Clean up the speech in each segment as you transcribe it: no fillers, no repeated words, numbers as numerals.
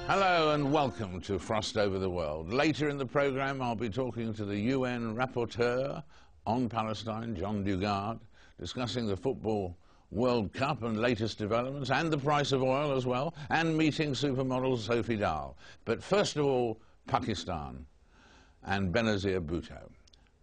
Hello and welcome to Frost Over the World. Later in the programme I'll be talking to the UN Rapporteur on Palestine, John Dugard, discussing the Football World Cup and latest developments and the price of oil as well, and meeting supermodel Sophie Dahl. But first of all, Pakistan and Benazir Bhutto.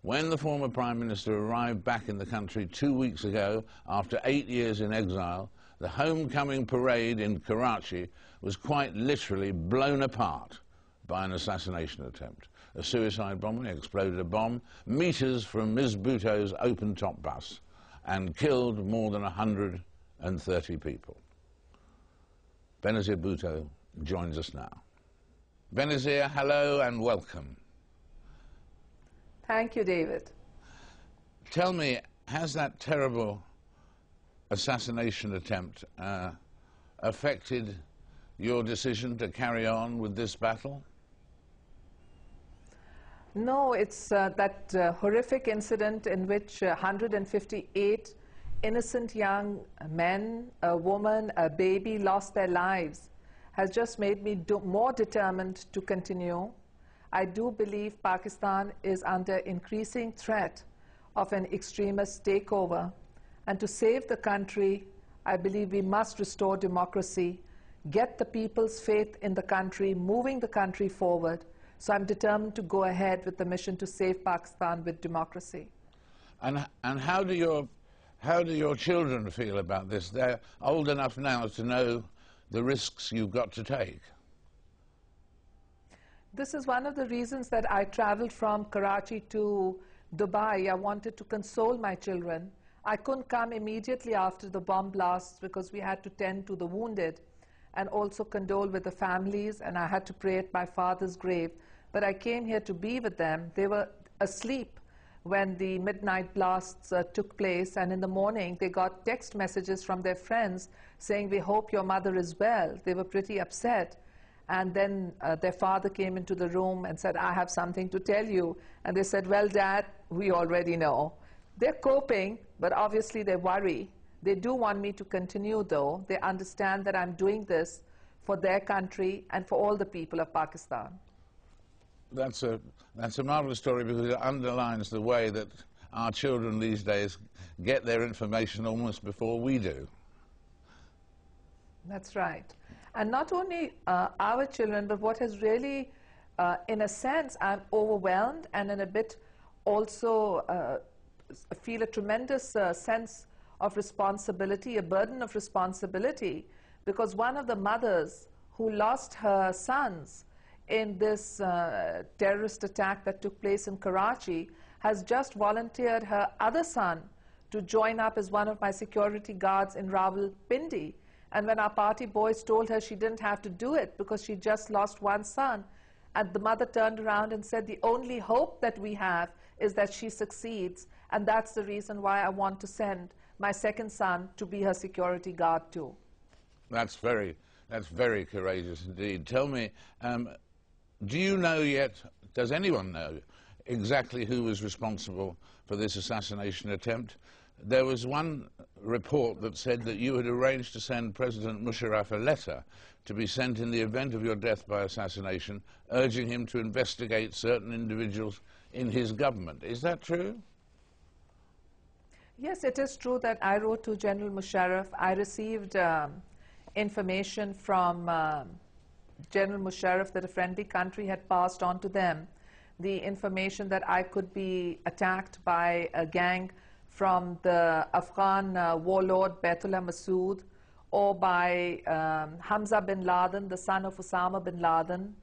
When the former Prime Minister arrived back in the country 2 weeks ago after 8 years in exile, the homecoming parade in Karachi was quite literally blown apart by an assassination attempt. A suicide bomber exploded a bomb meters from Ms. Bhutto's open-top bus and killed more than 130 people. Benazir Bhutto joins us now. Benazir, hello and welcome. Thank you, David. Tell me, has that terrible assassination attempt affected your decision to carry on with this battle? No, it's that horrific incident in which 158 innocent young men, a woman, a baby lost their lives has just made me more determined to continue. I do believe Pakistan is under increasing threat of an extremist takeover. And to save the country, I believe we must restore democracy, get the people's faith in the country, moving the country forward. So I'm determined to go ahead with the mission to save Pakistan with democracy. And how do your children feel about this? They're old enough now to know the risks you've got to take. This is one of the reasons that I traveled from Karachi to Dubai. I wanted to console my children. I couldn't come immediately after the bomb blasts because we had to tend to the wounded and also condole with the families, and I had to pray at my father's grave. But I came here to be with them. They were asleep when the midnight blasts took place, and in the morning they got text messages from their friends saying, "We hope your mother is well." They were pretty upset. And then their father came into the room and said, "I have something to tell you." And they said, "Well, Dad, we already know." They're coping, but obviously they worry. They do want me to continue, though. They understand that I'm doing this for their country and for all the people of Pakistan. That's a marvelous story because it underlines the way that our children these days get their information almost before we do. That's right. And not only our children, but what has really, in a sense, I'm overwhelmed and in a bit also feel a tremendous sense of responsibility, a burden of responsibility, because one of the mothers who lost her sons in this terrorist attack that took place in Karachi has just volunteered her other son to join up as one of my security guards in Rawalpindi. And when our party boys told her she didn't have to do it because she just lost one son, and the mother turned around and said, "The only hope that we have is that she succeeds, and that's the reason why I want to send my second son to be her security guard too." That's very courageous indeed. Tell me, do you know yet, does anyone know exactly who was responsible for this assassination attempt? There was one report that said that you had arranged to send President Musharraf a letter to be sent in the event of your death by assassination, urging him to investigate certain individuals in his government. Is that true? Yes, it is true that I wrote to General Musharraf. I received information from General Musharraf that a friendly country had passed on to them the information that I could be attacked by a gang from the Afghan warlord Baitullah Masood, or by Hamza bin Laden, the son of Osama bin Laden,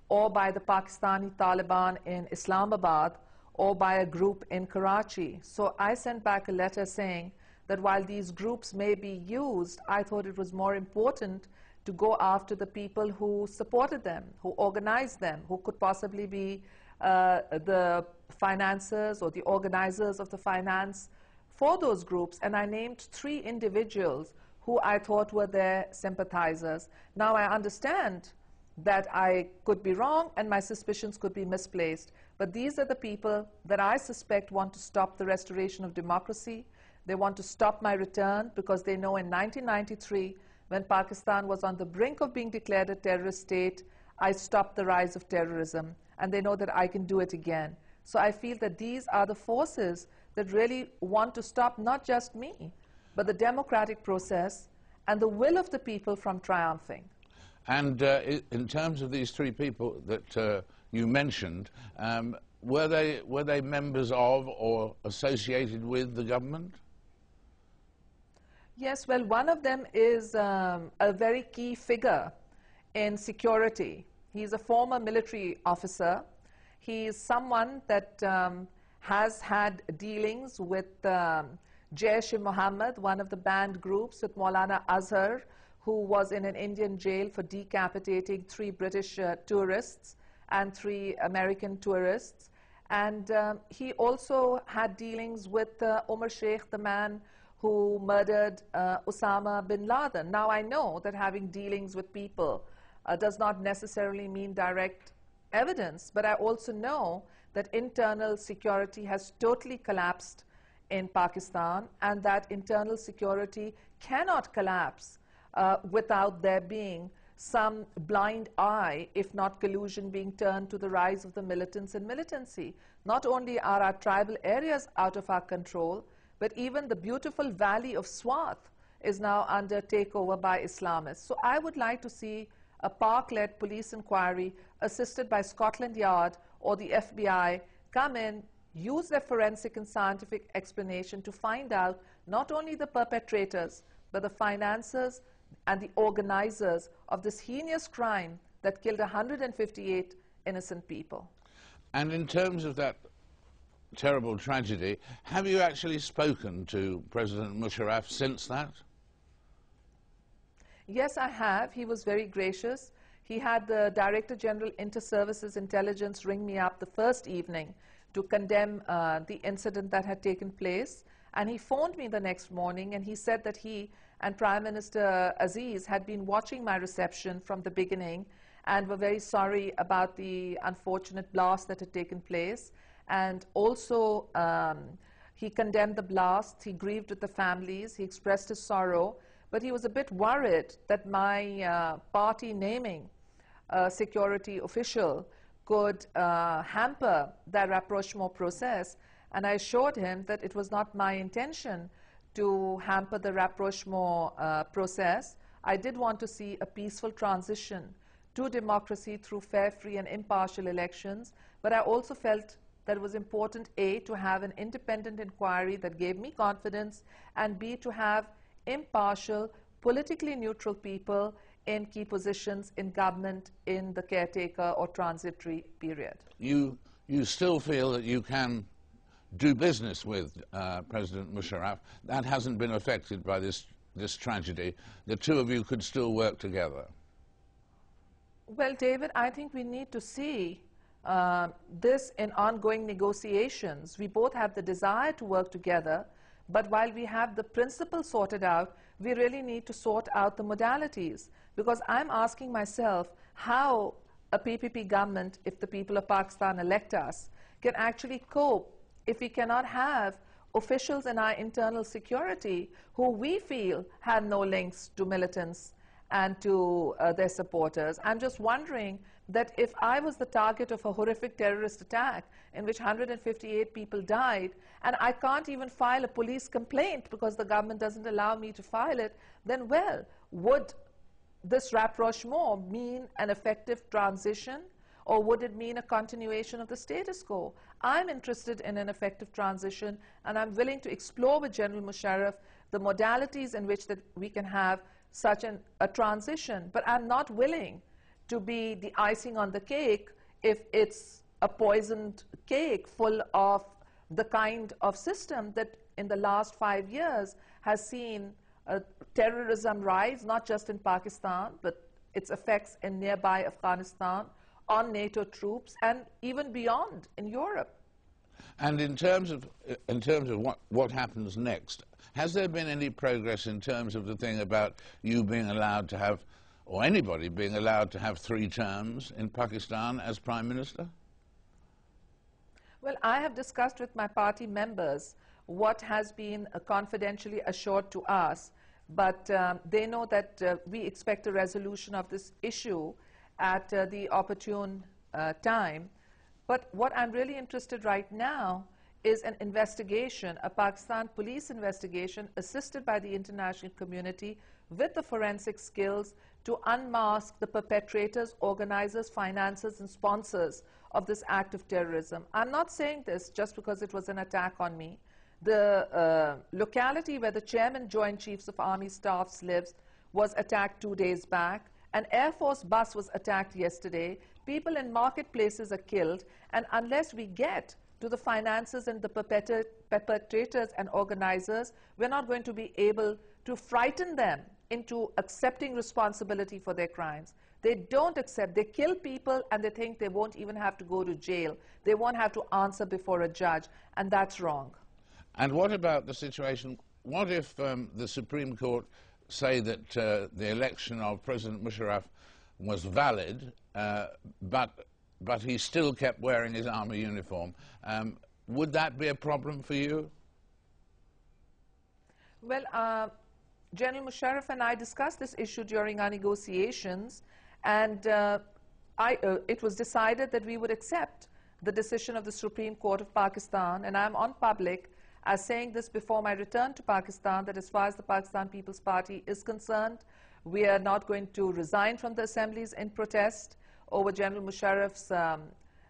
or by the Pakistani Taliban in Islamabad, or by a group in Karachi. So I sent back a letter saying that while these groups may be used, I thought it was more important to go after the people who supported them, who organized them, who could possibly be the financiers or the organizers of the finance for those groups. And I named 3 individuals who I thought were their sympathizers. Now I understand that I could be wrong and my suspicions could be misplaced, but these are the people that I suspect want to stop the restoration of democracy. They want to stop my return because they know in 1993 when Pakistan was on the brink of being declared a terrorist state, I stopped the rise of terrorism, and they know that I can do it again. So I feel that these are the forces that really want to stop not just me, but the democratic process and the will of the people from triumphing. And in terms of these three people that you mentioned, were they members of or associated with the government? Yes, well, one of them is a very key figure in security. He's a former military officer. He is someone that has had dealings with Jaish-e-Mohammed, one of the banned groups, with Maulana Azhar, who was in an Indian jail for decapitating 3 British tourists and 3 American tourists. And he also had dealings with Omar Sheikh, the man who murdered Osama bin Laden. Now, I know that having dealings with people does not necessarily mean direct evidence, but I also know that internal security has totally collapsed in Pakistan, and that internal security cannot collapse without there being some blind eye, if not collusion, being turned to the rise of the militants and militancy. Not only are our tribal areas out of our control, but even the beautiful valley of Swat is now under takeover by Islamists. So I would like to see a Pak-led police inquiry assisted by Scotland Yard or the FBI come in, use their forensic and scientific explanation to find out not only the perpetrators, but the financiers and the organizers of this heinous crime that killed 158 innocent people. And in terms of that terrible tragedy, have you actually spoken to President Musharraf since that? Yes, I have. He was very gracious. He had the Director General Inter-Services Intelligence ring me up the first evening to condemn the incident that had taken place. And he phoned me the next morning, and he said that he and Prime Minister Aziz had been watching my reception from the beginning and were very sorry about the unfortunate blast that had taken place. And also, he condemned the blast. He grieved with the families. He expressed his sorrow. But he was a bit worried that my party naming a security official could hamper that rapprochement process. And I assured him that it was not my intention to hamper the rapprochement process. I did want to see a peaceful transition to democracy through fair, free, and impartial elections. But I also felt that it was important, A, to have an independent inquiry that gave me confidence, and B, to have impartial, politically neutral people in key positions in government in the caretaker or transitory period. You still feel that you can do business with President Musharraf? That hasn't been affected by this tragedy. The two of you could still work together? Well, David, I think we need to see this in ongoing negotiations. We both have the desire to work together, but while we have the principle sorted out, we really need to sort out the modalities. Because I'm asking myself how a PPP government, if the people of Pakistan elect us, can actually cope if we cannot have officials in our internal security who we feel have no links to militants and to their supporters. I'm just wondering that if I was the target of a horrific terrorist attack in which 158 people died, and I can't even file a police complaint because the government doesn't allow me to file it, then, well, would this rapprochement mean an effective transition, or would it mean a continuation of the status quo? I'm interested in an effective transition, and I'm willing to explore with General Musharraf the modalities in which that we can have such a transition. But I'm not willing to be the icing on the cake if it's a poisoned cake full of the kind of system that in the last 5 years has seen terrorism rise, not just in Pakistan, but its effects in nearby Afghanistan, on NATO troops, and even beyond in Europe. And in terms of what happens next, has there been any progress in terms of the thing about you being allowed to have, or anybody being allowed to have 3 terms in Pakistan as Prime Minister? Well, I have discussed with my party members what has been confidentially assured to us, But they know that we expect a resolution of this issue at the opportune time. But what I'm really interested right now is an investigation, a Pakistan police investigation assisted by the international community with the forensic skills to unmask the perpetrators, organizers, financiers, and sponsors of this act of terrorism. I'm not saying this just because it was an attack on me. The locality where the chairman Joint Chiefs of Army Staffs lives was attacked 2 days back. An Air Force bus was attacked yesterday. People in marketplaces are killed. And unless we get to the financiers and the perpetrators and organizers, we're not going to be able to frighten them into accepting responsibility for their crimes. They don't accept. They kill people and they think they won't even have to go to jail. They won't have to answer before a judge, and that's wrong. And what about the situation? What if the Supreme Court say that the election of President Musharraf was valid, but he still kept wearing his army uniform? Would that be a problem for you? Well, General Musharraf and I discussed this issue during our negotiations, and it was decided that we would accept the decision of the Supreme Court of Pakistan, and I'm on public as saying this before my return to Pakistan, that as far as the Pakistan People's Party is concerned, we are not going to resign from the assemblies in protest over General Musharraf's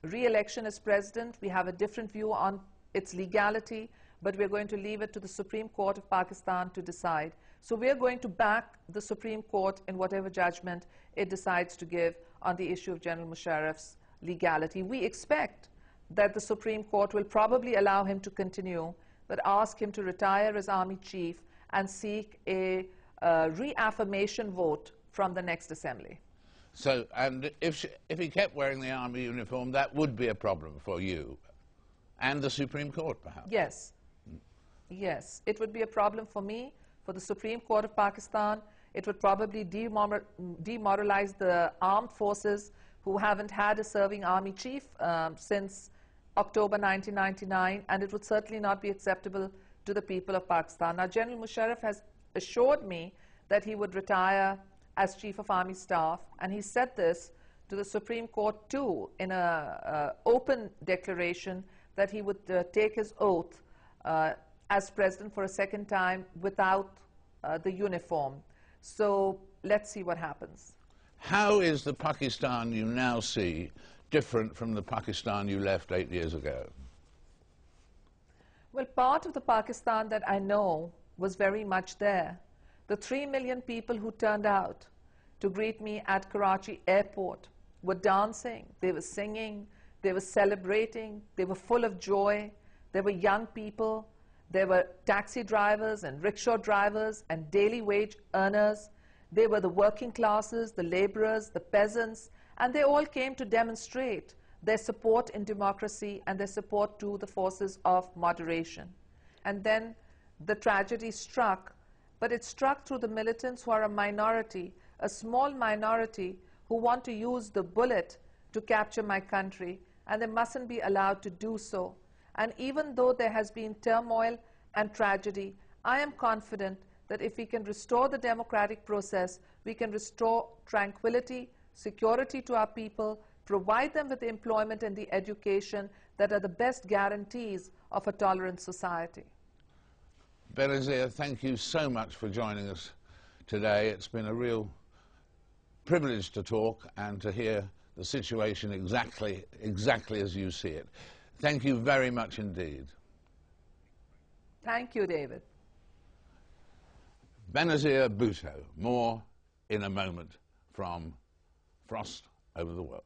re-election as president. We have a different view on its legality, but we're going to leave it to the Supreme Court of Pakistan to decide. So we're going to back the Supreme Court in whatever judgment it decides to give on the issue of General Musharraf's legality. We expect that the Supreme Court will probably allow him to continue, but ask him to retire as Army Chief and seek a reaffirmation vote from the next assembly. So, and if he kept wearing the army uniform, that would be a problem for you and the Supreme Court, perhaps? Yes. Yes, it would be a problem for me, for the Supreme Court of Pakistan. It would probably demoralize the armed forces who haven't had a serving army chief since October 1999, and it would certainly not be acceptable to the people of Pakistan. Now, General Musharraf has assured me that he would retire as Chief of Army Staff, and he said this to the Supreme Court too in an open declaration that he would take his oath as president for a second time without the uniform. So let's see what happens. How is the Pakistan you now see different from the Pakistan you left 8 years ago? Well, part of the Pakistan that I know was very much there. The 3 million people who turned out to greet me at Karachi airport were dancing, they were singing, they were celebrating, they were full of joy. There were young people, there were taxi drivers and rickshaw drivers and daily wage earners. They were the working classes, the laborers, the peasants, and they all came to demonstrate their support in democracy and their support to the forces of moderation. And then the tragedy struck, but it struck through the militants who are a minority, a small minority who want to use the bullet to capture my country, and they mustn't be allowed to do so. And even though there has been turmoil and tragedy, I am confident that if we can restore the democratic process, we can restore tranquility, security to our people, provide them with the employment and the education that are the best guarantees of a tolerant society. Benazir, thank you so much for joining us today. It's been a real privilege to talk and to hear the situation exactly as you see it. Thank you very much indeed. Thank you, David. Benazir Bhutto. More in a moment from Frost Over the World.